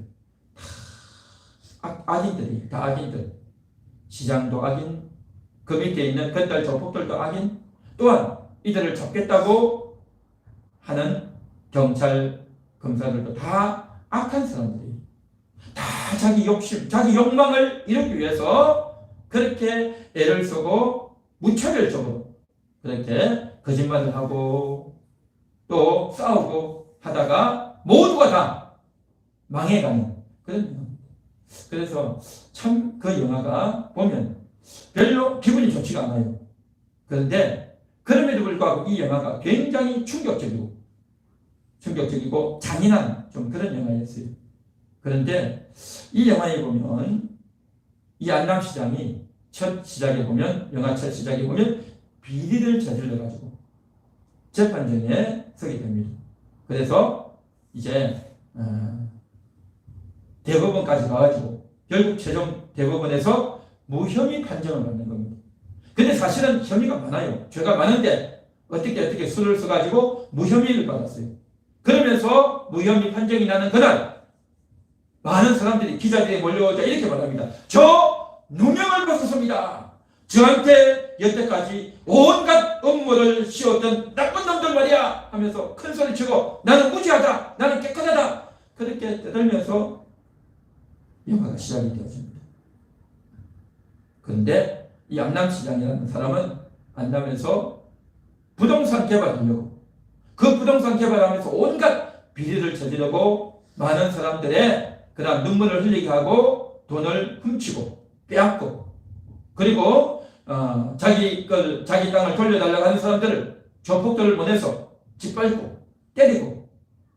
다 악인들이 다 악인들. 시장도 악인, 그 밑에 있는 건달 조폭들도 악인, 또한 이들을 잡겠다고 하는 경찰 검사들도 다 악한 사람들이 다 자기 욕심, 자기 욕망을 이루기 위해서 그렇게 애를 쓰고 무차별적으로 그렇게 거짓말을 하고 또 싸우고 하다가 모두가 다 망해가는 그런 영화입니다. 그래서 참 그 영화가 보면 별로 기분이 좋지가 않아요. 그런데 그럼에도 불구하고 이 영화가 굉장히 충격적이고 잔인한 좀 그런 영화였어요. 그런데 이 영화에 보면 이 안남시장이 첫 시작에 보면 영화 첫 시작에 보면 비리를 저질러 가지고 재판정에 서게 됩니다. 그래서 이제 대법원까지 가가지고 결국 최종 대법원에서 무혐의 판정을 받는 겁니다. 근데 사실은 혐의가 많아요. 죄가 많은데 어떻게 수를 써가지고 무혐의를 받았어요. 그러면서 무혐의 판정이 나는 그날 많은 사람들이 기자들이 몰려오자 이렇게 말합니다. 저 누명을 벗었습니다. 저한테 여태까지 온갖 업무를 씌웠던 나쁜 놈들 말이야 하면서 큰 소리 치고 나는 무죄하다, 나는 깨끗하다 그렇게 떠들면서 영화가 시작이 되었습니다. 그런데 이 안남시장이라는 사람은 안남에서 부동산 개발하려고 그 부동산 개발하면서 온갖 비리를 저지르고 많은 사람들의 그런 눈물을 흘리게 하고 돈을 훔치고 빼앗고 그리고 자기 땅을 돌려달라고 하는 사람들을 조폭들을 보내서 짓밟고 때리고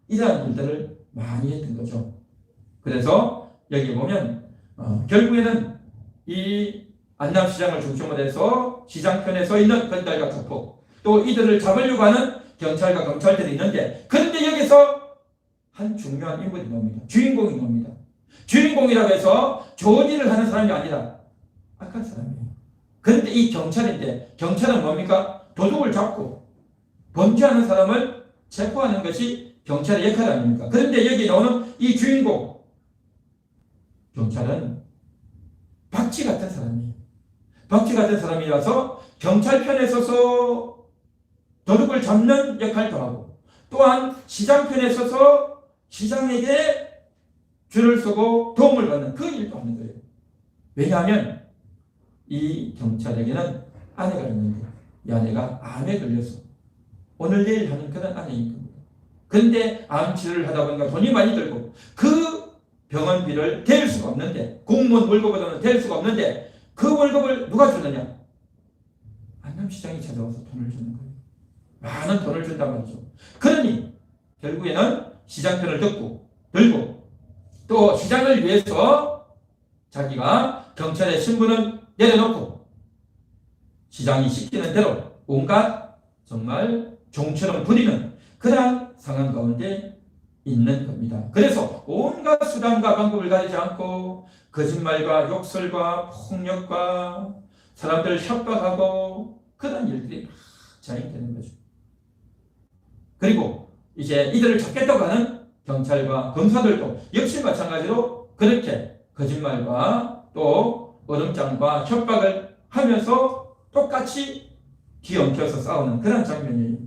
이러한 일들을 많이 했던 거죠. 그래서 여기 보면 결국에는 이 안남시장을 중심으로 해서 시장편에 서 있는 건달과 조폭 또 이들을 잡으려고 하는 경찰과 검찰들이 있는데 그런데 여기서 한 중요한 인물이 나옵니다. 주인공이 나옵니다. 주인공이라고 해서 좋은 일을 하는 사람이 아니라 악한 사람이에요. 그런데 이 경찰인데 경찰은 뭡니까? 도둑을 잡고 범죄하는 사람을 체포하는 것이 경찰의 역할 아닙니까? 그런데 여기 나오는 이 주인공 경찰은 박쥐 같은 사람이에요. 박쥐 같은 사람이라서 경찰 편에 서서 도둑을 잡는 역할도 하고 또한 시장 편에 서서 시장에게 줄을 서고 도움을 받는 그 일도 하는 거예요. 왜냐하면 이 경찰에게는 아내가 있는데 이 아내가 암에 걸려서 오늘 내일 하는 그런 아내인 겁니다. 그런데 암 치료를 하다 보니까 돈이 많이 들고 그 병원비를 댈 수가 없는데 공무원 월급보다는 댈 수가 없는데 그 월급을 누가 주느냐? 안남시장이 찾아와서 돈을 주는 거예요. 많은 돈을 준단 말이죠. 그러니 결국에는 시장편을 들고 또 시장을 위해서 자기가 경찰의 신분을 내려놓고 시장이 시키는 대로 온갖 정말 종처럼 부리는 그러한 상황 가운데 있는 겁니다. 그래서 온갖 수단과 방법을 가리지 않고 거짓말과 욕설과 폭력과 사람들을 협박하고 그런 일들이 자행되는 거죠. 그리고 이제 이들을 잡겠다고 하는 경찰과 검사들도 역시 마찬가지로 그렇게 거짓말과 또 얼음장과 협박을 하면서 똑같이 뒤엉켜서 싸우는 그런 장면이에요.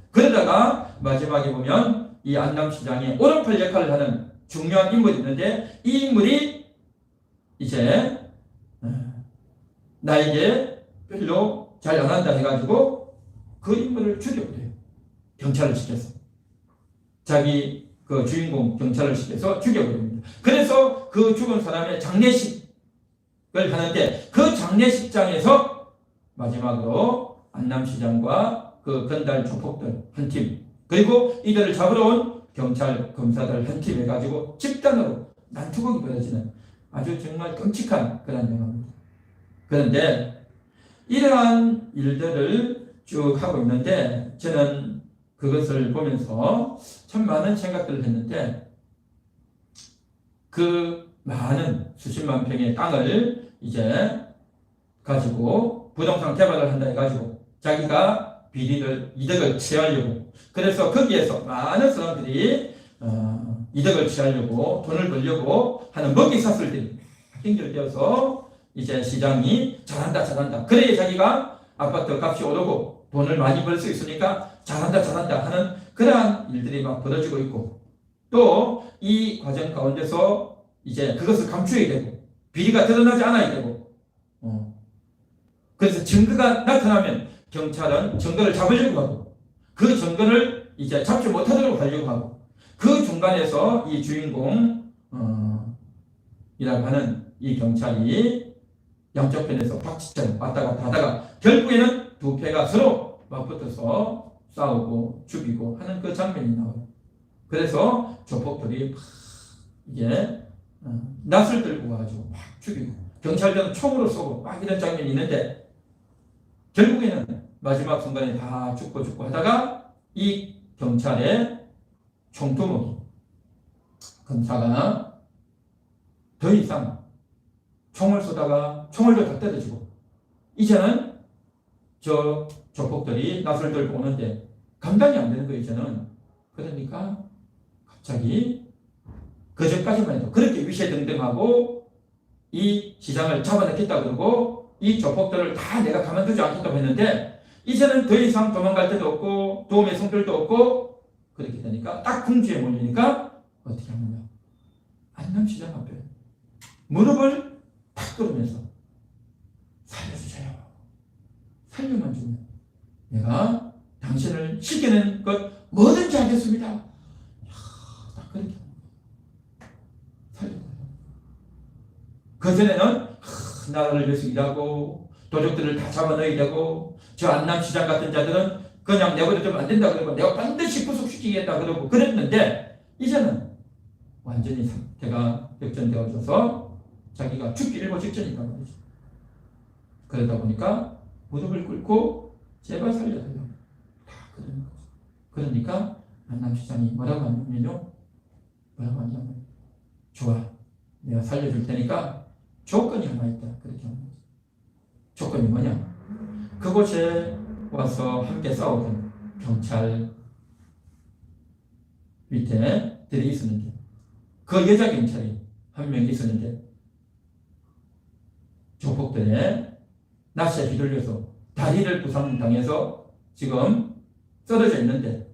그러다가 마지막에 보면 이 안남시장의 오른팔 역할을 하는 중요한 인물이 있는데 이 인물이 이제 나에게 별로 잘 안 한다 해가지고 그 인물을 죽여버려요. 경찰을 시켜서 자기 그 주인공 경찰을 시켜서 죽여버립니다. 그래서 그 죽은 사람의 장례식을 하는데 그 장례식장에서 마지막으로 안남시장과 그 건달 조폭들 한 팀 그리고 이들을 잡으러 온 경찰 검사들 한 팀 해가지고 집단으로 난투극이 벌어지는 아주 정말 끔찍한 그런 영화입니다. 그런데 이러한 일들을 쭉 하고 있는데 저는 그것을 보면서 참 많은 생각들을 했는데 그 많은 수십만 평의 땅을 이제 가지고 부동산 개발을 한다 해가지고 자기가 이득을 취하려고 그래서 거기에서 많은 사람들이 이득을 취하려고 돈을 벌려고 하는 먹이사슬들이 연결되어서 이제 시장이 잘한다 그래야 자기가 아파트 값이 오르고 돈을 많이 벌 수 있으니까 잘한다 하는 그러한 일들이 막 벌어지고 있고 또 이 과정 가운데서 이제 그것을 감추어야 되고 비리가 드러나지 않아야 되고 그래서 증거가 나타나면 경찰은 증거를 잡으려고 하고 그 증거를 이제 잡지 못하도록 하려고 하고 그 중간에서 이 주인공 이라고 하는 이 경찰이 양쪽 편에서 박치처럼 왔다 갔다 하다가 결국에는 두 패가 서로 맞붙어서 싸우고 죽이고 하는 그 장면이 나와요. 그래서 조폭들이 막 이게 낫을 들고 와가지고 막 죽이고 경찰들은 총으로 쏘고 막 이런 장면이 있는데 결국에는 마지막 순간에 다 죽고 하다가 이 경찰의 총두목이 검사가 더 이상 총을 쏘다가 총알도 다 떨어지고 이제는 저 조폭들이 낫을 들고 오는데 감당이 안 되는 거예요. 이제는. 그러니까 갑자기 그전까지만 해도 그렇게 위세등등하고 이 시장을 잡아넣겠다 그러고 이 조폭들을 다 내가 가만두지 않겠다고 했는데 이제는 더 이상 도망갈 데도 없고 도움의 성들도 없고 그렇게 되니까 딱 궁지에 몰리니까 어떻게 하느냐. 안남시장 앞에 무릎을 탁 꿇으면서 살려주세요. 살려만 주면 내가 당신을 시키는 것 뭐든지 하겠습니다. 딱 그렇게 살려줘요. 그전에는 나라를 위해서 일하고 도적들을 다 잡아넣어야 되고 저 안남시장 같은 자들은 그냥 내버려두면 안 된다 그러고 내가 반드시 구속시키겠다 그러고 그랬는데 이제는 완전히 상태가 역전되어져서 자기가 죽기 일보 직전이란 말이죠. 그러다 보니까 무릎을 꿇고 제발 살려달라고 다 그러는 거죠. 그러니까 안남시장이 뭐라고 하냐면요. 뭐라고 하냐면 좋아. 내가 살려줄 테니까 조건이 하나 있다. 그렇게 하는 거죠. 조건이 뭐냐? 그곳에 와서 함께 싸우던 경찰 밑에 들이 있었는데 그 여자 경찰이 한 명 있었는데 조폭들의 낫에 휘둘려서 다리를 부상당해서 지금 쓰러져 있는데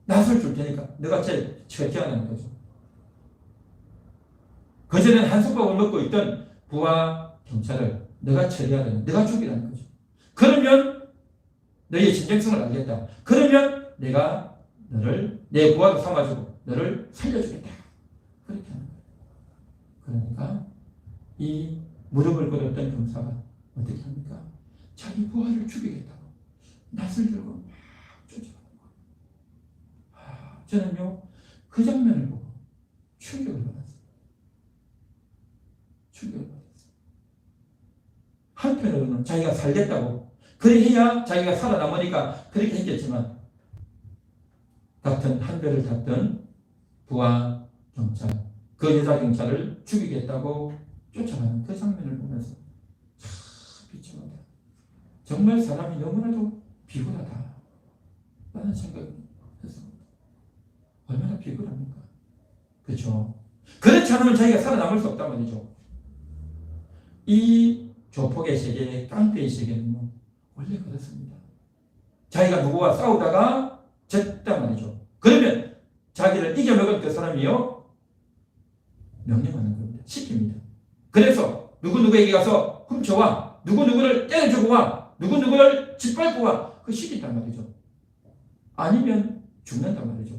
낫을 줄 테니까 너가 제일 처치하는 거죠. 그전엔 한솥밥을 먹고 있던 부하 경찰을 너가 처리하라는, 너가 죽이라는 거죠. 그러면 너의 진정성을 알겠다. 그러면 내가 너를 내 부하로 삼아주고 너를 살려주겠다. 그렇게 하는 거예요. 그러니까 이 무릎을 꿇었던 경사가 어떻게 합니까? 자기 부하를 죽이겠다고 낫을 들고 막 쫓아가는 거예요. 저는요 그 장면을 보고 충격을 받았어요. 충격을 받았어요. 한편으로는 자기가 살겠다고 그래 해야 자기가 살아남으니까 그렇게 했겠지만 같은 한 배를 탔던 부하 경찰 그 여자 경찰을 죽이겠다고 쫓아가는 그 장면을 보면서 참 비참하다. 정말 사람이 너무나도 비굴하다 라는 생각을 했습니다. 얼마나 비굴합니까? 그렇죠? 그렇지 않으면 자기가 살아남을 수 없단 말이죠. 이 조폭의 세계, 깡패의 세계는요 원래 그렇습니다. 자기가 누구와 싸우다가 졌단 말이죠. 그러면 자기를 이겨먹은 그 사람이요 명령하는 겁니다. 시킵니다. 그래서 누구누구에게 가서 훔쳐와, 누구누구를 때려주고 와, 누구누구를 짓밟고 와, 그 시킨단 말이죠. 아니면 죽는단 말이죠.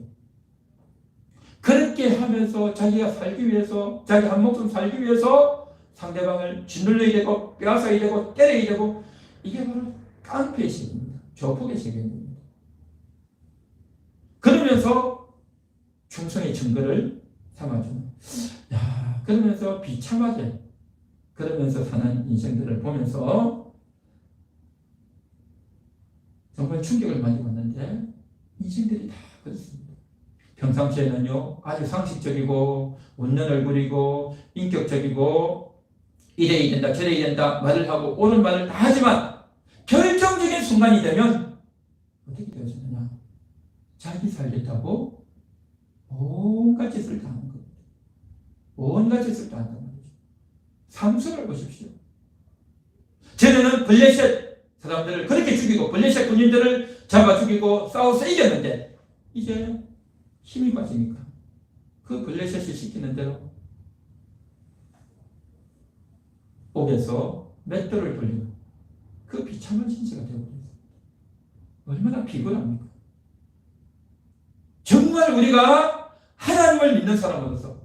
그렇게 하면서 자기가 살기 위해서, 자기 한 목숨 살기 위해서 상대방을 짓눌러야 되고 빼앗아야 되고 때려야 되고, 이게 바로 깡패의 세계입니다. 조폭의 세계입니다. 그러면서 충성의 증거를 삼아주는, 그러면서 비참하게 그러면서 사는 인생들을 보면서 정말 충격을 많이 받는데, 인생들이 다 그렇습니다. 평상시에는요 아주 상식적이고 웃는 얼굴이고 인격적이고 이래야 된다 저래야 된다 말을 하고 옳은 말을 다 하지만 결정적인 순간이 되면 어떻게 되어지느냐, 자기 살겠다고 온갖 짓을 다 하는 겁니다. 온갖 짓을 다 한단 말이죠. 상승을 보십시오. 전에는 블레셋 사람들을 그렇게 죽이고 블레셋 군인들을 잡아 죽이고 싸워서 이겼는데 이제 힘이 빠지니까 그 블레셋이 시키는 대로 옥에서 맷돌을 돌리고 그 비참한 신세가 되어버렸습니다. 얼마나 비굴합니까? 정말 우리가 하나님을 믿는 사람으로서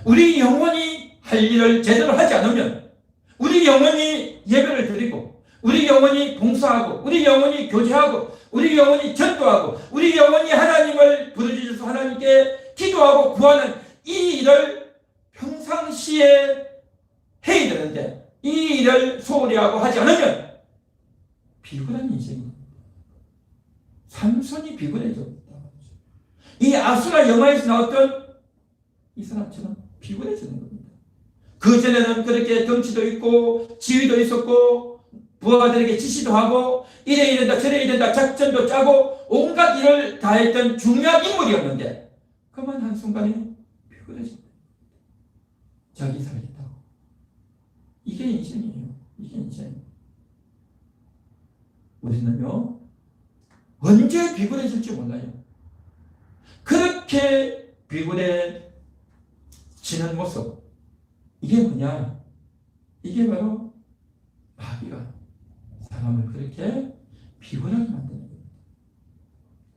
우리 영혼이 할 일을 제대로 하지 않으면, 우리 영혼이 예배를 드리고 우리 영혼이 봉사하고 우리 영혼이 교제하고 우리 영혼이 전도하고 우리 영혼이 하나님을 부르짖어서 하나님께 기도하고 구하는 이 일을 평상시에 해야 되는데 이 일을 소홀히 하고 하지 않으면 비굴한 인생입니다. 삼손이 비굴해졌다. 이 아수라 영화에서 나왔던 이 사람처럼 비굴해지는 겁니다. 그전에는 그렇게 덩치도 있고 지위도 있었고 부하들에게 지시도 하고 이래 이ren다 저래 이ren다 작전도 짜고 온갖 일을 다 했던 중요한 인물이었는데 그만 한순간에 비굴해진다. 자기 살겠다고. 이게 인생이에요. 이게 인생. 우리는요 언제 비굴해질지 몰라요. 그렇게 비굴해지는 모습 이게 뭐냐? 이게 바로 마귀가 사람을 그렇게 비굴하게 만드는 겁니다.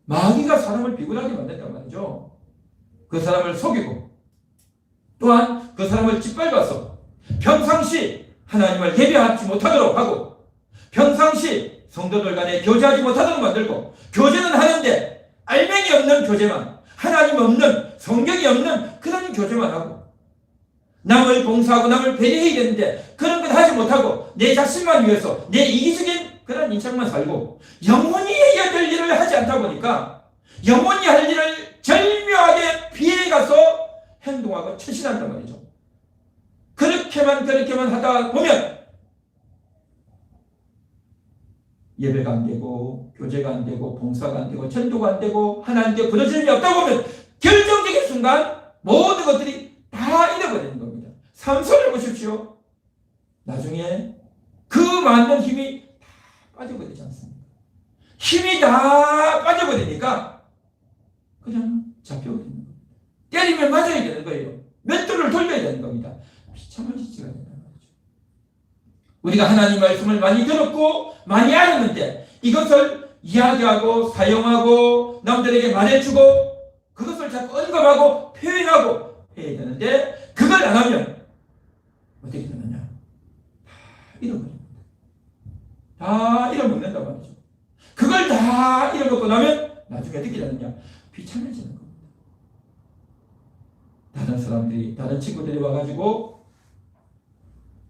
마귀가 사람을 비굴하게 만든단 말이죠. 그 사람을 속이고 또한 그 사람을 짓밟아서 평상시 하나님을 예배하지 못하도록 하고 평상시 성도들 간에 교제하지 못하도록 만들고 교제는 하는데 알맹이 없는 교제만 하나님 없는 성경이 없는 그런 교제만 하고 남을 봉사하고 남을 배려해야 되는데 그런 건 하지 못하고 내 자신만 위해서 내 이기적인 그런 인생만 살고 영원히 해야 될 일을 하지 않다 보니까 영원히 할 일을 절묘하게 피해가서 행동하고 처신한단 말이죠. 그렇게만 하다 보면 예배가 안 되고 교제가 안 되고 봉사가 안 되고 전도가 안 되고 하나님께 부르짖음이 없다 보면 결정적인 순간 모든 것들이 다 잃어버리는 겁니다. 삼손을 보십시오. 나중에 그 많은 힘이 다 빠져버리지 않습니까? 힘이 다 빠져버리니까 그냥 잡혀버리는 겁니다. 때리면 맞아야 되는 거예요. 맷돌을 돌려야 되는 겁니다. 비참한 지치가 된다는 거죠. 우리가 하나님 말씀을 많이 들었고 많이 알았는데 이것을 이야기하고 사용하고 남들에게 말해주고 그것을 자꾸 언급하고 표현하고 해야 되는데 그걸 안 하면 어떻게 되느냐? 다 잃어버립니다. 다 잃어먹는단 말이죠. 그걸 다 잃어먹고 나면 나중에 어떻게 되느냐? 비참해지는 겁니다. 다른 사람들이 다른 친구들이 와가지고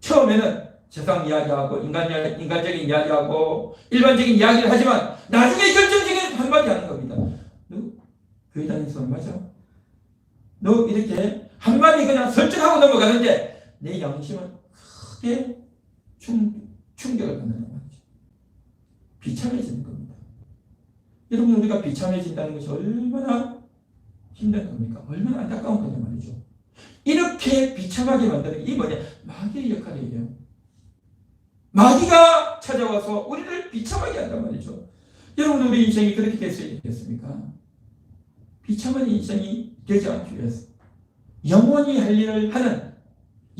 처음에는 세상 이야기하고 인간적인 이야기하고 일반적인 이야기를 하지만 나중에 결정적인 한마디 하는 겁니다. 너 교회 다니면서 맞아? 너 이렇게 한마디 그냥 설득하고 넘어가는데 내 양심은 크게 충격을 받는단 말이죠. 비참해지는 겁니다. 여러분 우리가 비참해진다는 것이 얼마나 힘든 겁니까? 얼마나 안타까운 거냐 말이죠. 이렇게 비참하게 만드는 게 이 뭐냐? 마귀의 역할이에요. 마귀가 찾아와서 우리를 비참하게 한단 말이죠. 여러분 우리 인생이 그렇게 됐어야 되겠습니까? 비참한 인생이 되지 않기 위해서 영원히 할 일을 하는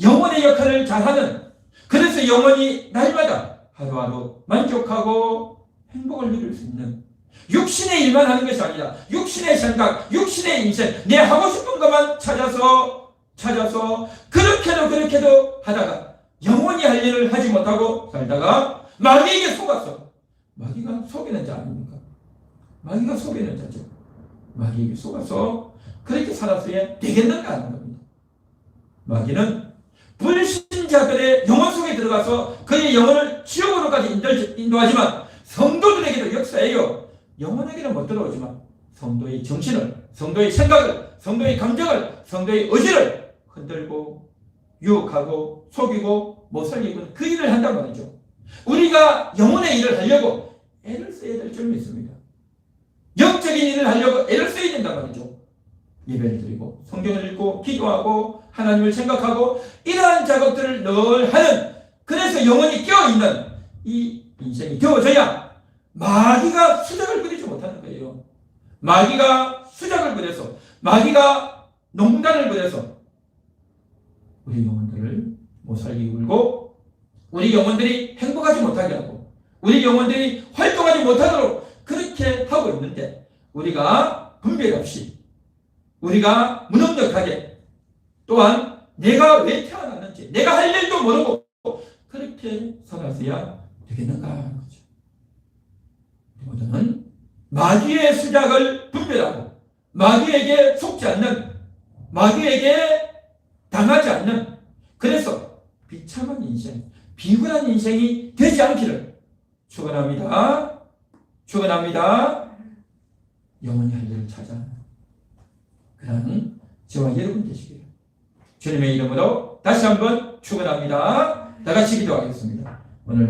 영혼의 역할을 잘하는 그래서 영원히 날마다 하루하루 만족하고 행복을 누릴 수 있는 육신의 일만 하는 것이 아니라 육신의 생각, 육신의 인생 내 하고 싶은 것만 찾아서 그렇게도 하다가 영원히 할 일을 하지 못하고 살다가 마귀에게 속았어. 마귀가 속이는 자 아닙니까? 마귀가 속이는 자죠. 마귀에게 속아서 그렇게 살았어야 되겠는가 하는 겁니다. 마귀는 불신자들의 영혼 속에 들어가서 그의 영혼을 지옥으로까지 인도하지만 성도들에게도 역사해요. 영혼에게는 못 들어오지만 성도의 정신을, 성도의 생각을, 성도의 감정을, 성도의 의지를 흔들고 유혹하고 속이고 못 살리고 그 일을 한단 말이죠. 우리가 영혼의 일을 하려고 애를 써야 될 점이 있습니다. 영적인 일을 하려고 애를 써야 된단 말이죠. 예배를 드리고 성경을 읽고 기도하고 하나님을 생각하고 이러한 작업들을 늘 하는 그래서 영혼이 깨어있는 이 인생이 되어져야 마귀가 수작을 부리지 못하는 거예요. 마귀가 수작을 부려서 마귀가 농단을 부려서 우리 영혼들을 못 살게 굴고 우리 영혼들이 행복하지 못하게 하고 우리 영혼들이 활동하지 못하도록 그렇게 하고 있는데 우리가 분별 없이 우리가 무능력하게 또한 내가 왜 태어났는지 내가 할 일도 모르고 그렇게 살아서야 되겠는가 하는 거죠. 모두는 마귀의 수작을 분별하고 마귀에게 속지 않는, 마귀에게 당하지 않는, 그래서 비참한 인생, 비굴한 인생이 되지 않기를 축원합니다. 축원합니다. 영원히 할 일을 찾아 그러는 저와 여러분 되시기를 주님의 이름으로 다시 한번 축원합니다. 다 같이 기도하겠습니다. 오늘